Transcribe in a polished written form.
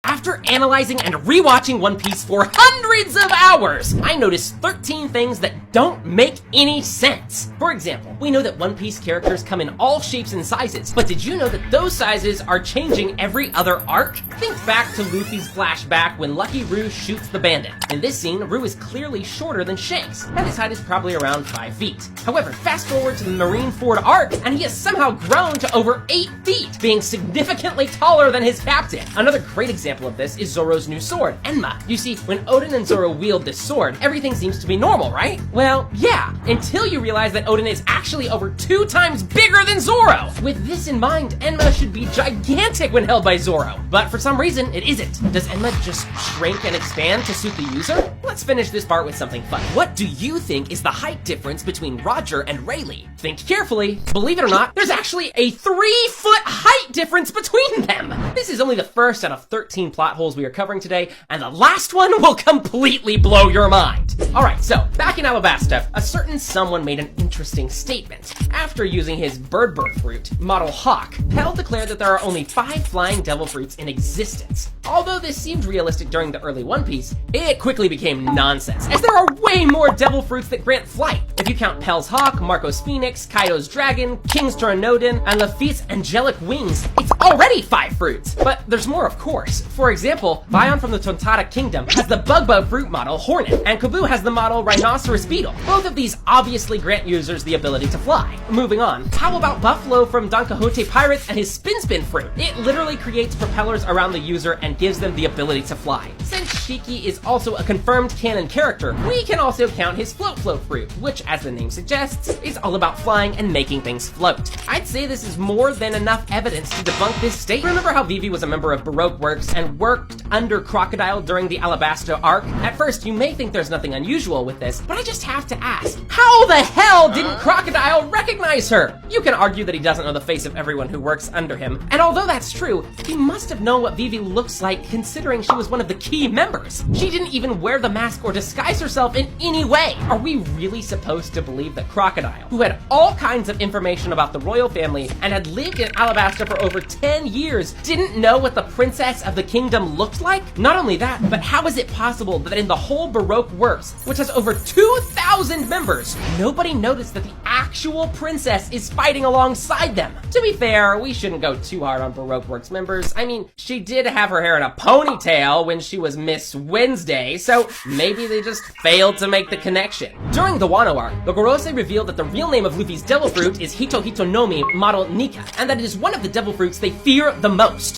After analyzing and rewatching One Piece for hundreds of hours, I noticed 13 things that don't make any sense. For example, we know that One Piece characters come in all shapes and sizes, but did you know that those sizes are changing every other arc? Think back to Luffy's flashback when Lucky Roo shoots the bandit. In this scene, Roo is clearly shorter than Shanks, and his height is probably around 5 feet. However, fast forward to the Marineford arc, and he has somehow grown to over 8 feet, being significantly taller than his captain. Another great example of this is Zoro's new sword, Enma. You see, when Oden and Zoro wield this sword, everything seems to be normal, right? Well, yeah, until you realize that Oden is actually over 2 times bigger than Zoro. With this in mind, Enma should be gigantic when held by Zoro, but for some reason, it isn't. Does Enma just shrink and expand to suit the user? Let's finish this part with something fun. What do you think is the height difference between Roger and Rayleigh? Think carefully. Believe it or not, there's actually a 3-foot height difference between them. This is only the first out of 13 plot holes we are covering today, and the last one will completely blow your mind. Alright, so, back in Alabasta, a certain someone made an interesting statement. After using his bird fruit, model Hawk, Pell declared that there are only 5 flying devil fruits in existence. Although this seemed realistic during the early One Piece, it quickly became nonsense, as there are way more devil fruits that grant flight. If you count Pell's Hawk, Marco's Phoenix, Kaido's Dragon, King's Pteranodon, and Laffite's Angelic Wings, it's already 5 fruits! But there's more, of course. For example, Vion from the Tontada Kingdom has the Bug fruit model Hornet, and Kabu has the model Rhinoceros Beetle. Both of these obviously grant users the ability to fly. Moving on, how about Buffalo from Don Quixote Pirates and his Spin fruit? It literally creates propellers around the user and gives them the ability to fly. Since Shiki is also a confirmed canon character, we can also count his Float fruit, which, as the name suggests, is all about flying and making things float. I'd say this is more than enough evidence to debunk this statement. Remember how Vivi was a member of Baroque Works and worked under Crocodile during the Alabasta arc? At first, you may think there's nothing unusual with this, but I just have to ask, how the hell didn't Crocodile recognize her? You can argue that he doesn't know the face of everyone who works under him, and although that's true, he must have known what Vivi looks like considering she was one of the key members. She didn't even wear the mask or disguise herself in any way. Are we really supposed to believe that Crocodile, who had all kinds of information about the royal family and had lived in Alabasta for over 10 years, didn't know what the princess of the kingdom looked like? Not only that, but how is it possible that in the whole Baroque Works, which has over 2,000 members, nobody noticed that the actual princess is fighting alongside them? To be fair, we shouldn't go too hard on Baroque Works members. I mean, she did have her hair in a ponytail when she was Miss Wednesday, so maybe they just failed to make the connection. During the Wano arc, the Gorosei revealed that the real name of Luffy's devil fruit is Hito Hitonomi model Nika, and that it is one of the devil fruits they fear the most.